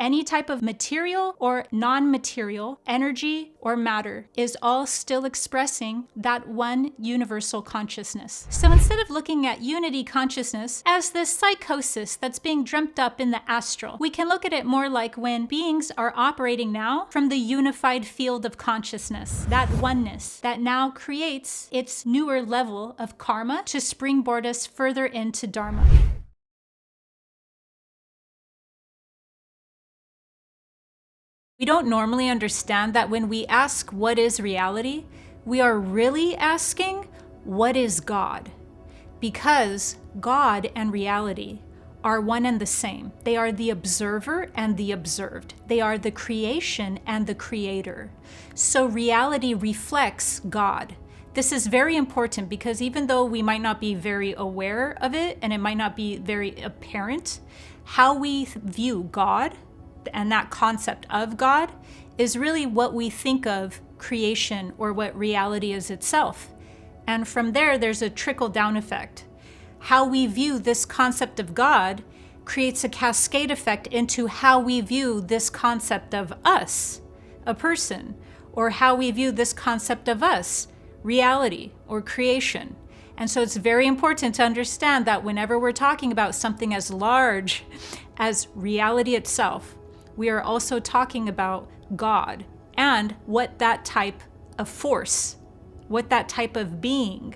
Any type of material or non-material, energy or matter, is all still expressing that one universal consciousness. So instead of looking at unity consciousness as this psychosis that's being dreamt up in the astral, we can look at it more like when beings are operating now from the unified field of consciousness, that oneness that now creates its newer level of karma to springboard us further into Dharma. We don't normally understand that when we ask what is reality, we are really asking what is God? Because God and reality are one and the same. They are the observer and the observed. They are the creation and the creator. So reality reflects God. This is very important because even though we might not be very aware of it and it might not be very apparent, how we view God and that concept of God is really what we think of creation or what reality is itself. And from there, there's a trickle-down effect. How we view this concept of God creates a cascade effect into how we view this concept of us, a person, or how we view this concept of us, reality or creation. And so it's very important to understand that whenever we're talking about something as large as reality itself, we are also talking about God and what that type of force, what that type of being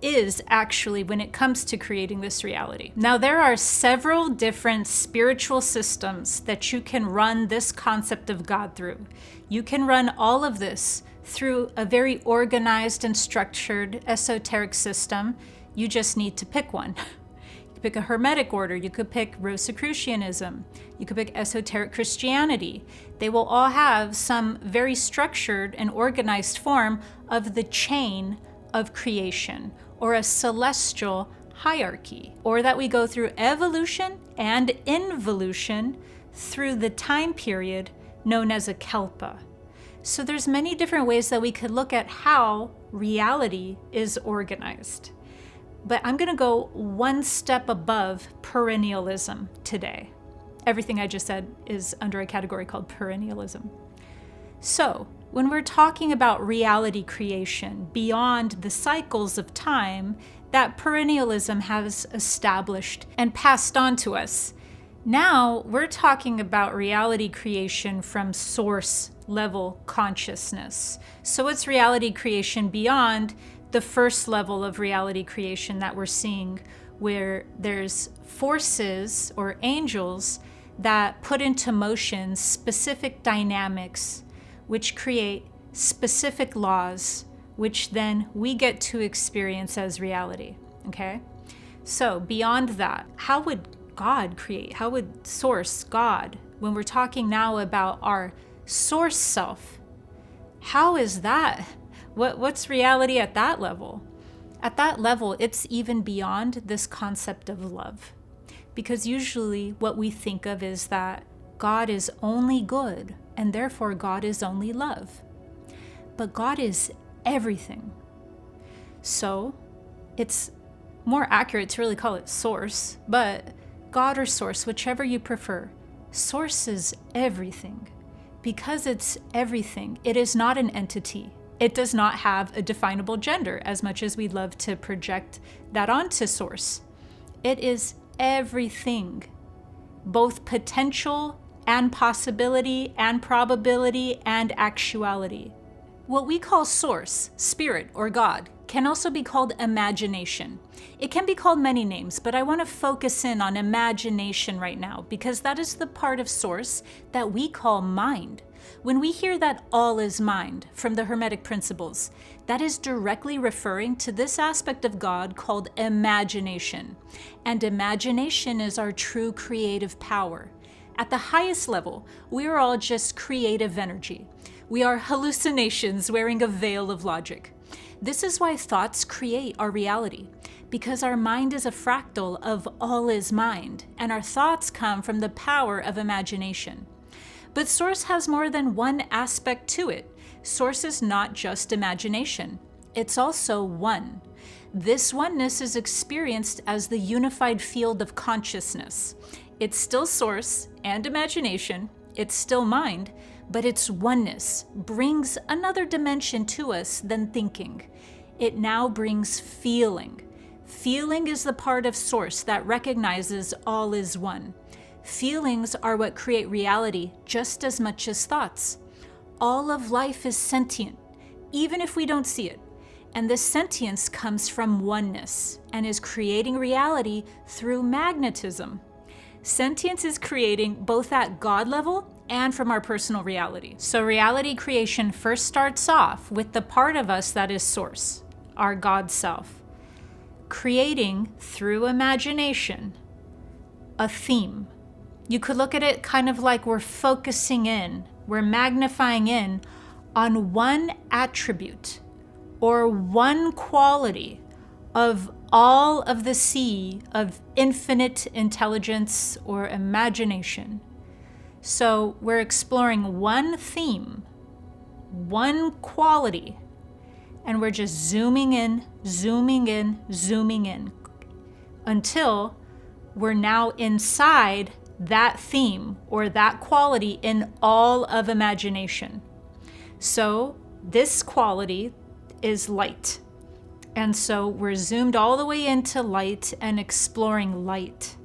is actually when it comes to creating this reality. Now, there are several different spiritual systems that you can run this concept of God through. You can run all of this through a very organized and structured esoteric system. You just need to pick one. Pick a Hermetic order, you could pick Rosicrucianism, you could pick esoteric Christianity. They will all have some very structured and organized form of the chain of creation or a celestial hierarchy, or that we go through evolution and involution through the time period known as a kalpa. So there's many different ways that we could look at how reality is organized. But I'm going to go one step above perennialism today. Everything I just said is under a category called perennialism. So, when we're talking about reality creation beyond the cycles of time that perennialism has established and passed on to us, now we're talking about reality creation from source level consciousness. So it's reality creation beyond the first level of reality creation that we're seeing, where there's forces or angels that put into motion specific dynamics, which create specific laws, which then we get to experience as reality, okay? So beyond that, how would God create? How would source, God, when we're talking now about our source self, how is that? What's reality at that level? At that level, it's even beyond this concept of love. Because usually what we think of is that God is only good, and therefore God is only love. But God is everything. So it's more accurate to really call it source, but God or source, whichever you prefer. Source is everything. Because it's everything, it is not an entity. It does not have a definable gender, as much as we'd love to project that onto source. It is everything, both potential and possibility and probability and actuality. What we call source, spirit, or God can also be called imagination. It can be called many names, but I want to focus in on imagination right now because that is the part of source that we call mind. When we hear that all is mind from the Hermetic principles, that is directly referring to this aspect of God called imagination. And imagination is our true creative power. At the highest level, we are all just creative energy. We are hallucinations wearing a veil of logic. This is why thoughts create our reality, because our mind is a fractal of all is mind, and our thoughts come from the power of imagination. But Source has more than one aspect to it. Source is not just imagination. It's also one. This oneness is experienced as the unified field of consciousness. It's still Source and imagination. It's still mind, but its oneness brings another dimension to us than thinking. It now brings feeling. Feeling is the part of source that recognizes all is one. Feelings are what create reality just as much as thoughts. All of life is sentient, even if we don't see it. And this sentience comes from oneness and is creating reality through magnetism. Sentience is creating both at God level and from our personal reality. So reality creation first starts off with the part of us that is source, our God self, creating through imagination a theme. You could look at it kind of like we're focusing in, we're magnifying in on one attribute or one quality of all of the sea of infinite intelligence or imagination. So we're exploring one theme, one quality, and we're just zooming in, zooming in, zooming in, until we're now inside that theme or that quality in all of imagination. So this quality is light. And so we're zoomed all the way into light and exploring light.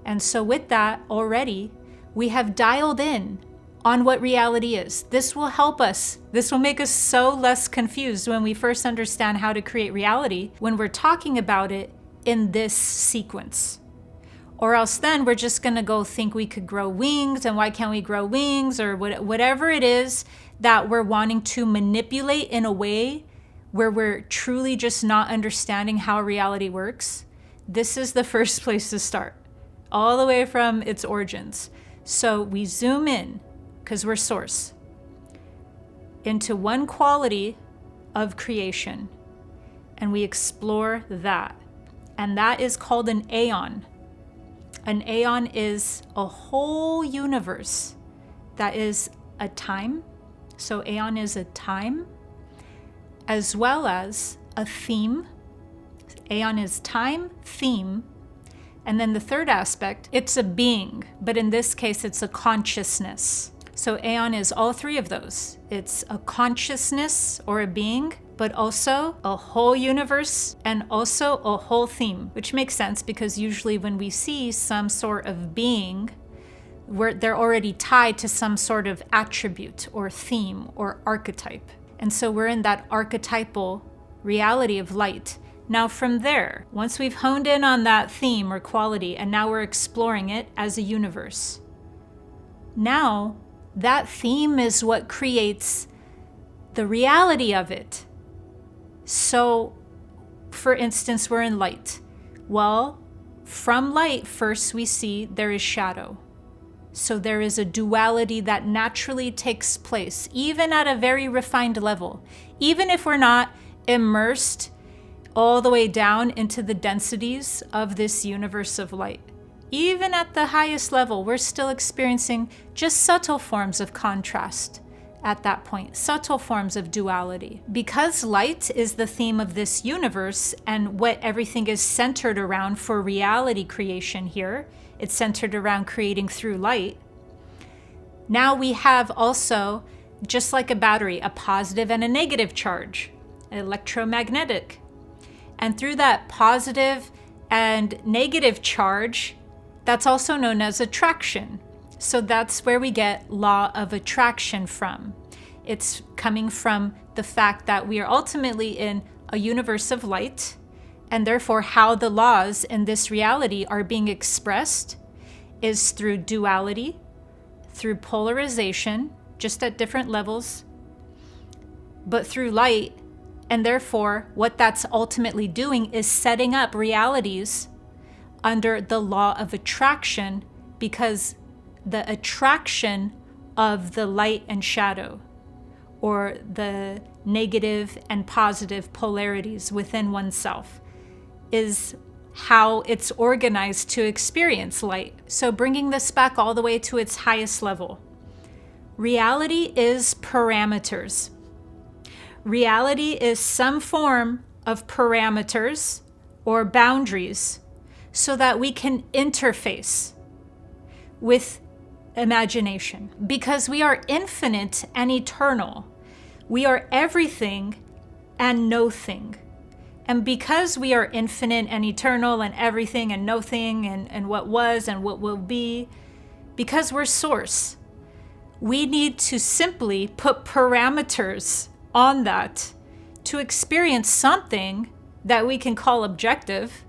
And so with that already, we have dialed in on what reality is. This will help us. This will make us so less confused when we first understand how to create reality when we're talking about it in this sequence. Or else then we're just going to go think we could grow wings, and why can't we grow wings, or whatever it is that we're wanting to manipulate in a way where we're truly just not understanding how reality works. This is the first place to start, all the way from its origins. So we zoom in, because we're source, into one quality of creation, and we explore that. And that is called an aeon. An aeon is a whole universe that is a time. So aeon is a time, as well as a theme. Aeon is time, theme, and then the third aspect, it's a being, but in this case, it's a consciousness. So aeon is all three of those. It's a consciousness or a being, but also a whole universe and also a whole theme, which makes sense because usually when we see some sort of being, they're already tied to some sort of attribute or theme or archetype. And so we're in that archetypal reality of light. Now from there, once we've honed in on that theme or quality, and now we're exploring it as a universe, now that theme is what creates the reality of it. So, for instance, we're in light. Well, from light, first we see there is shadow. So there is a duality that naturally takes place, even at a very refined level. Even if we're not immersed all the way down into the densities of this universe of light. Even at the highest level, we're still experiencing just subtle forms of contrast at that point, subtle forms of duality. Because light is the theme of this universe and what everything is centered around for reality creation here, it's centered around creating through light. Now we have also, just like a battery, a positive and a negative charge, electromagnetic. And through that positive and negative charge, that's also known as attraction. So that's where we get law of attraction from. It's coming from the fact that we are ultimately in a universe of light, and therefore how the laws in this reality are being expressed is through duality, through polarization, just at different levels, but through light. And therefore, what that's ultimately doing is setting up realities under the law of attraction, because the attraction of the light and shadow, or the negative and positive polarities within oneself, is how it's organized to experience light. So bringing this back all the way to its highest level. Reality is parameters. Reality is some form of parameters or boundaries so that we can interface with imagination. Because we are infinite and eternal. We are everything and nothing. And because we are infinite and eternal and everything and nothing and what was and what will be, because we're source, we need to simply put parameters on that to experience something that we can call objective.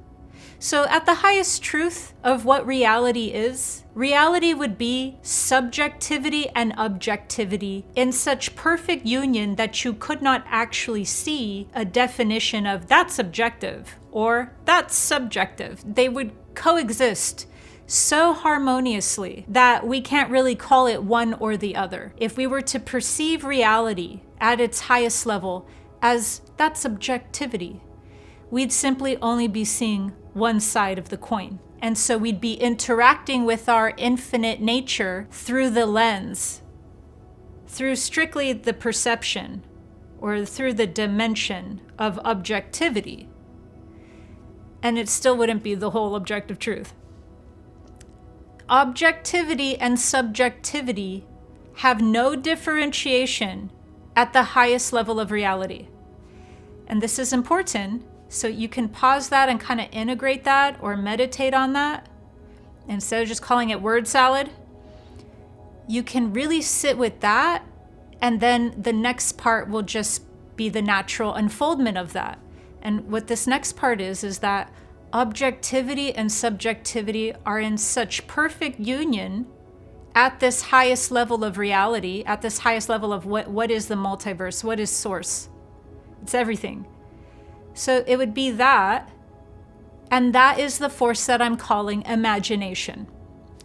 So at the highest truth of what reality is, reality would be subjectivity and objectivity in such perfect union that you could not actually see a definition of that's objective or that's subjective. They would coexist so harmoniously that we can't really call it one or the other. If we were to perceive reality at its highest level as that's objectivity, we'd simply only be seeing one side of the coin. And so we'd be interacting with our infinite nature through the lens, through strictly the perception, or through the dimension of objectivity. And it still wouldn't be the whole objective truth. Objectivity and subjectivity have no differentiation at the highest level of reality. And this is important, so you can pause that and kind of integrate that or meditate on that. Instead of just calling it word salad, you can really sit with that, and then the next part will just be the natural unfoldment of that. And what this next part is that objectivity and subjectivity are in such perfect union at this highest level of reality, at this highest level of what is the multiverse, what is source. It's everything. So it would be that, and that is the force that I'm calling imagination.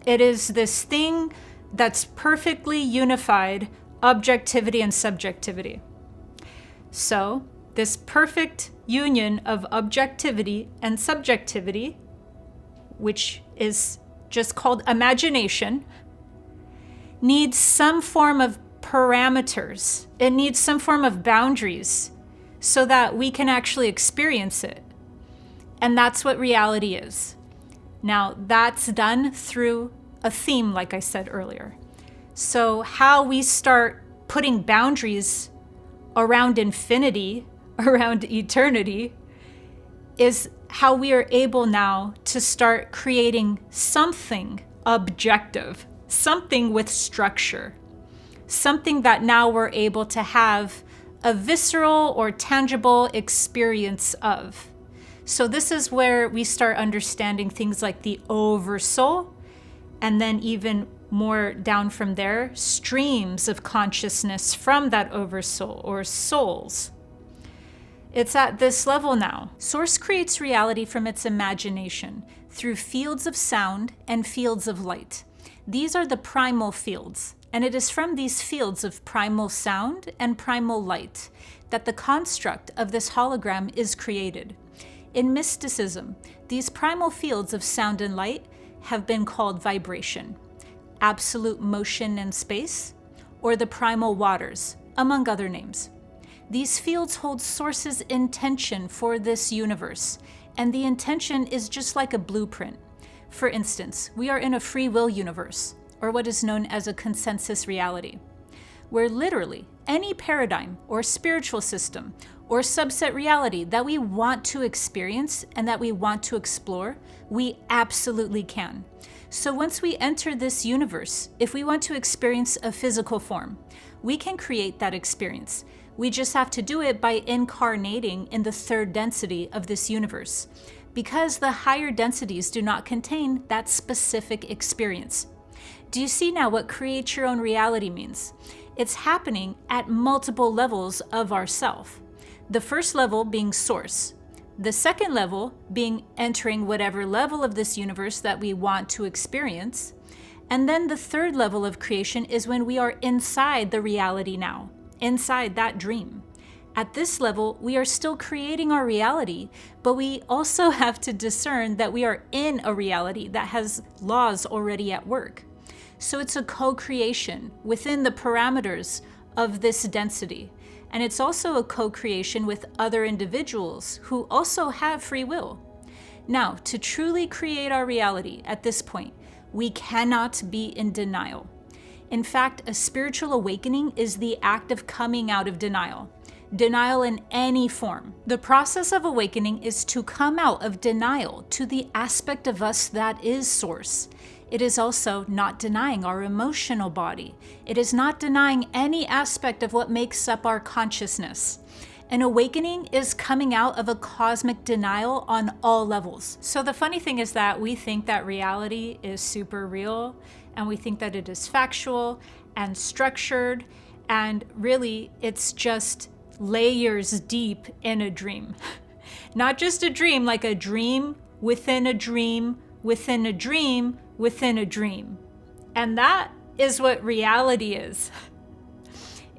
It is this thing that's perfectly unified objectivity and subjectivity. So this perfect union of objectivity and subjectivity, which is just called imagination, needs some form of parameters. It needs some form of boundaries so that we can actually experience it. And that's what reality is. Now, that's done through a theme, like I said earlier. So how we start putting boundaries around infinity, around eternity, is how we are able now to start creating something objective, something with structure, something that now we're able to have a visceral or tangible experience of. So this is where we start understanding things like the oversoul, and then even more down from there, streams of consciousness from that oversoul or souls. It's at this level now. Source creates reality from its imagination through fields of sound and fields of light. These are the primal fields. And it is from these fields of primal sound and primal light that the construct of this hologram is created. In mysticism, these primal fields of sound and light have been called vibration, absolute motion and space, or the primal waters, among other names. These fields hold Source's intention for this universe, and the intention is just like a blueprint. For instance, we are in a free will universe, or what is known as a consensus reality, where literally any paradigm or spiritual system or subset reality that we want to experience and that we want to explore, we absolutely can. So once we enter this universe, if we want to experience a physical form, we can create that experience. We just have to do it by incarnating in the third density of this universe, because the higher densities do not contain that specific experience. Do you see now what create your own reality means? It's happening at multiple levels of ourself. The first level being source. The second level being entering whatever level of this universe that we want to experience. And then the third level of creation is when we are inside the reality now, inside that dream. At this level, we are still creating our reality, but we also have to discern that we are in a reality that has laws already at work. So it's a co-creation within the parameters of this density. And it's also a co-creation with other individuals who also have free will. Now, to truly create our reality at this point, We cannot be in denial. In fact, a spiritual awakening is the act of coming out of denial. Denial in any form. The process of awakening is to come out of denial to the aspect of us that is Source. It is also not denying our emotional body. It is not denying any aspect of what makes up our consciousness. An awakening is coming out of a cosmic denial on all levels. So the funny thing is that we think that reality is super real, and we think that it is factual and structured, and really it's just layers deep in a dream. Not just a dream, like a dream within a dream within a dream within a dream. And that is what reality is.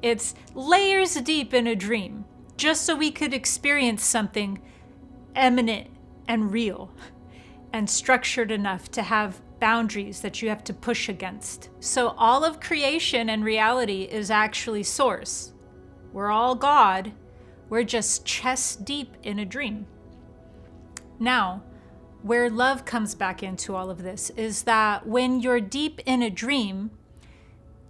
It's layers deep in a dream, just so we could experience something eminent and real and structured enough to have boundaries that you have to push against. So all of creation and reality is actually Source. We're all God. We're just chest deep in a dream. Now, where love comes back into all of this is that when you're deep in a dream,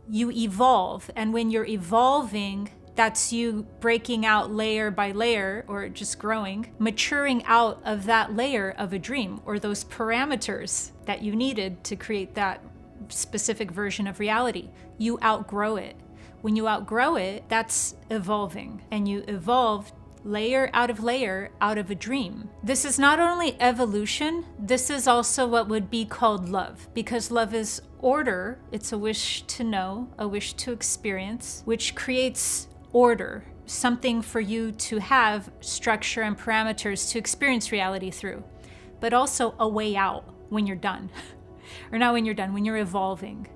you evolve. And when you're evolving, that's you breaking out layer by layer, or just growing, maturing out of that layer of a dream, or those parameters that you needed to create that specific version of reality. You outgrow it. When you outgrow it, that's evolving. And you evolve layer out of a dream. This is not only evolution, this is also what would be called love, because love is order. It's a wish to know, a wish to experience, which creates order, something for you to have structure and parameters to experience reality through, but also a way out when you're done. Or not when you're done, when you're evolving.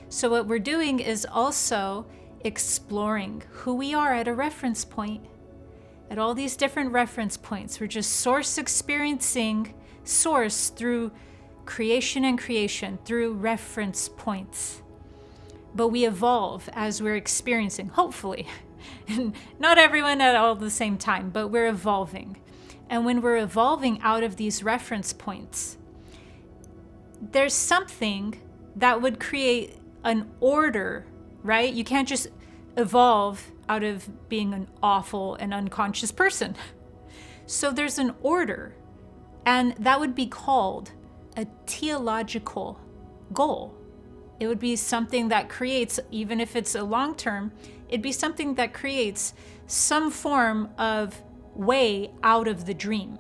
So what we're doing is also exploring who we are at a reference point. At all these different reference points, we're just Source experiencing Source through creation and creation, through reference points. But we evolve as we're experiencing, hopefully. And not everyone at all the same time, but we're evolving. And when we're evolving out of these reference points, there's something that would create an order, right? You can't just evolve out of being an awful and unconscious person. So there's an order, and that would be called a teleological goal. It would be something that creates, even if it's a long term, it'd be something that creates some form of way out of the dream,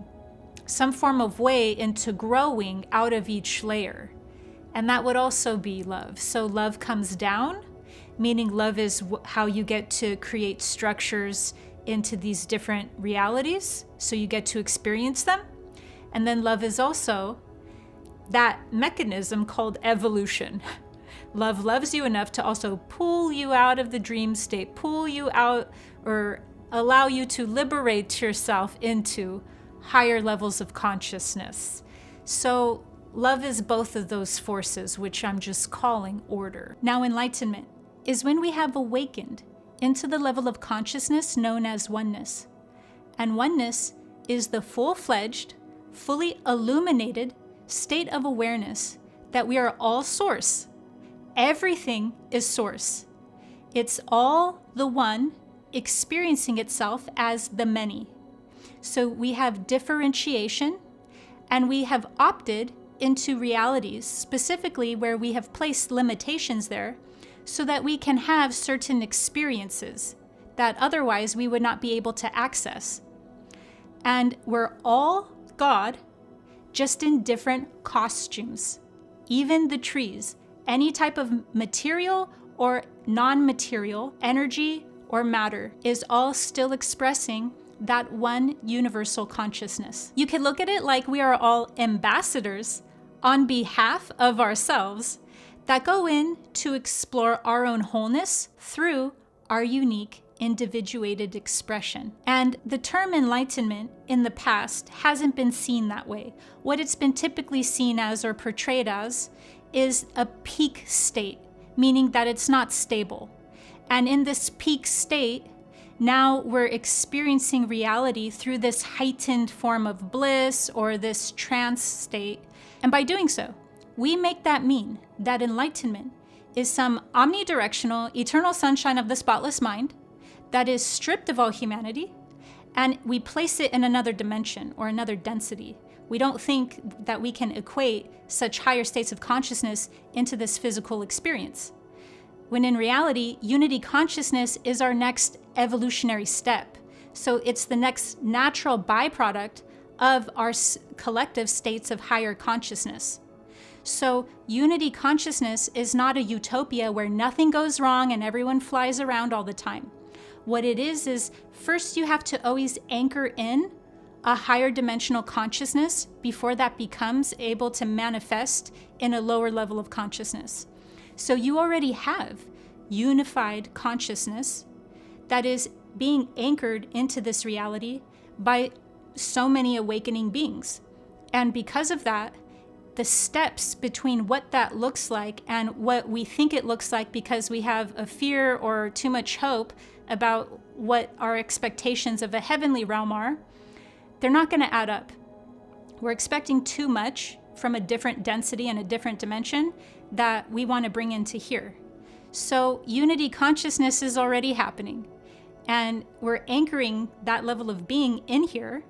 some form of way into growing out of each layer. And that would also be love. So love comes down, meaning love is how you get to create structures into these different realities, so you get to experience them. And then love is also that mechanism called evolution. Love loves you enough to also pull you out of the dream state, pull you out, or allow you to liberate yourself into higher levels of consciousness. So love is both of those forces, which I'm just calling order. Now, enlightenment is when we have awakened into the level of consciousness known as oneness. And oneness is the full-fledged, fully illuminated state of awareness that we are all Source. Everything is Source. It's all the one experiencing itself as the many. So we have differentiation, and we have opted into realities, specifically where we have placed limitations there, so that we can have certain experiences that otherwise we would not be able to access. And we're all God, just in different costumes. Even the trees, any type of material or non-material, energy or matter, is all still expressing that one universal consciousness. You can look at it like we are all ambassadors on behalf of ourselves that go in to explore our own wholeness through our unique individuated expression. And the term enlightenment in the past hasn't been seen that way. What it's been typically seen as or portrayed as is a peak state, meaning that it's not stable. And in this peak state, now we're experiencing reality through this heightened form of bliss or this trance state. And by doing so, we make that mean that enlightenment is some omnidirectional, eternal sunshine of the spotless mind that is stripped of all humanity, and we place it in another dimension or another density. We don't think that we can equate such higher states of consciousness into this physical experience. When in reality, unity consciousness is our next evolutionary step. So it's the next natural byproduct of our collective states of higher consciousness. So unity consciousness is not a utopia where nothing goes wrong and everyone flies around all the time. What it is first you have to always anchor in a higher dimensional consciousness before that becomes able to manifest in a lower level of consciousness. So you already have unified consciousness that is being anchored into this reality by so many awakening beings. And because of that, the steps between what that looks like and what we think it looks like because we have a fear or too much hope about what our expectations of a heavenly realm are, they're not going to add up. We're expecting too much from a different density and a different dimension that we want to bring into here. So unity consciousness is already happening, and we're anchoring that level of being in here,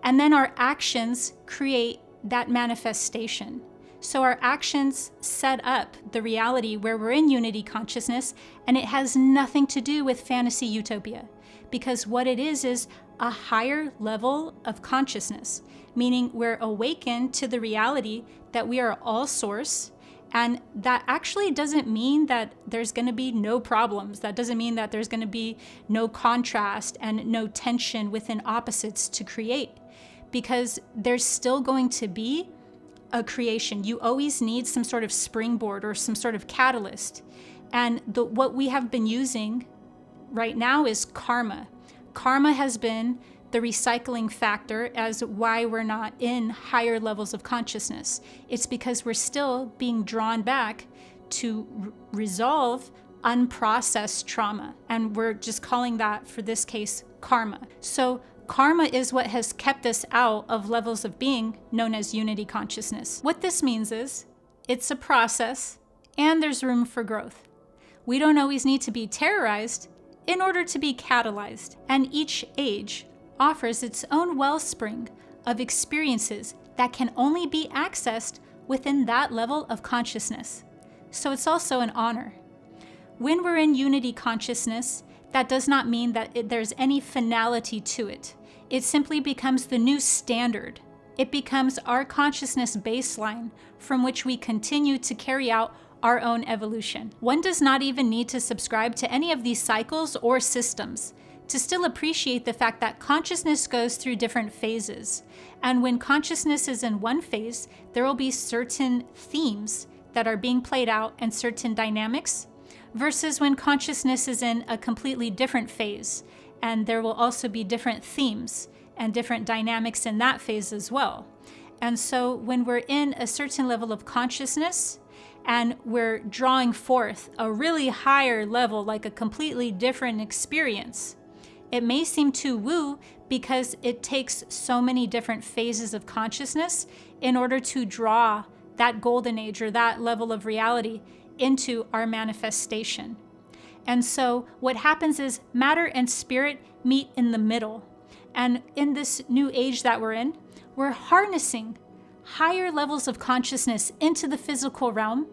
and then our actions create that manifestation. So our actions set up the reality where we're in unity consciousness, and it has nothing to do with fantasy utopia, because what it is a higher level of consciousness, meaning we're awakened to the reality that we are all source. And that actually doesn't mean that there's going to be no problems. That doesn't mean that there's going to be no contrast and no tension within opposites to create, because there's still going to be a creation. You always need some sort of springboard or some sort of catalyst. And what we have been using right now is karma. Karma has been the recycling factor as why we're not in higher levels of consciousness. It's because we're still being drawn back to resolve unprocessed trauma. And we're just calling that, for this case, karma. So karma is what has kept us out of levels of being known as unity consciousness. What this means is it's a process and there's room for growth. We don't always need to be terrorized in order to be catalyzed. And each age offers its own wellspring of experiences that can only be accessed within that level of consciousness. So it's also an honor. When we're in unity consciousness, that does not mean that there's any finality to it. It simply becomes the new standard. It becomes our consciousness baseline from which we continue to carry out our own evolution. One does not even need to subscribe to any of these cycles or systems to still appreciate the fact that consciousness goes through different phases. And when consciousness is in one phase, there will be certain themes that are being played out and certain dynamics, versus when consciousness is in a completely different phase. And there will also be different themes and different dynamics in that phase as well. And so when we're in a certain level of consciousness, and we're drawing forth a really higher level, like a completely different experience, it may seem too woo because it takes so many different phases of consciousness in order to draw that golden age or that level of reality into our manifestation. And so what happens is matter and spirit meet in the middle. And in this new age that we're in, we're harnessing higher levels of consciousness into the physical realm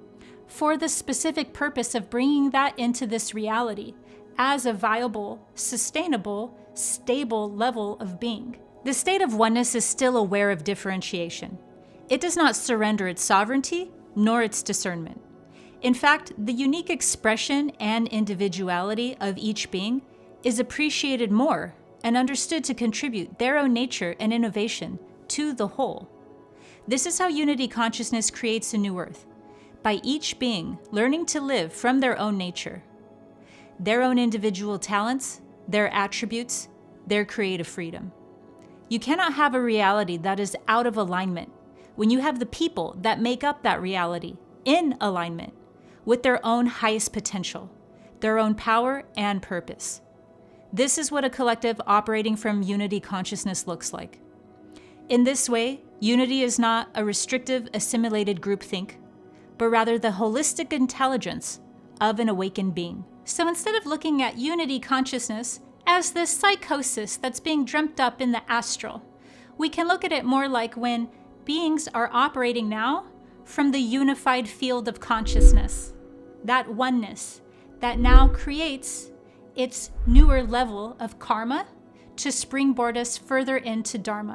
for the specific purpose of bringing that into this reality as a viable, sustainable, stable level of being. The state of oneness is still aware of differentiation. It does not surrender its sovereignty nor its discernment. In fact, the unique expression and individuality of each being is appreciated more and understood to contribute their own nature and innovation to the whole. This is how unity consciousness creates a new earth, by each being learning to live from their own nature, their own individual talents, their attributes, their creative freedom. You cannot have a reality that is out of alignment when you have the people that make up that reality in alignment with their own highest potential, their own power and purpose. This is what a collective operating from unity consciousness looks like. In this way, unity is not a restrictive, assimilated groupthink but rather the holistic intelligence of an awakened being. So instead of looking at unity consciousness as this psychosis that's being dreamt up in the astral, we can look at it more like when beings are operating now from the unified field of consciousness, that oneness that now creates its newer level of karma to springboard us further into Dharma.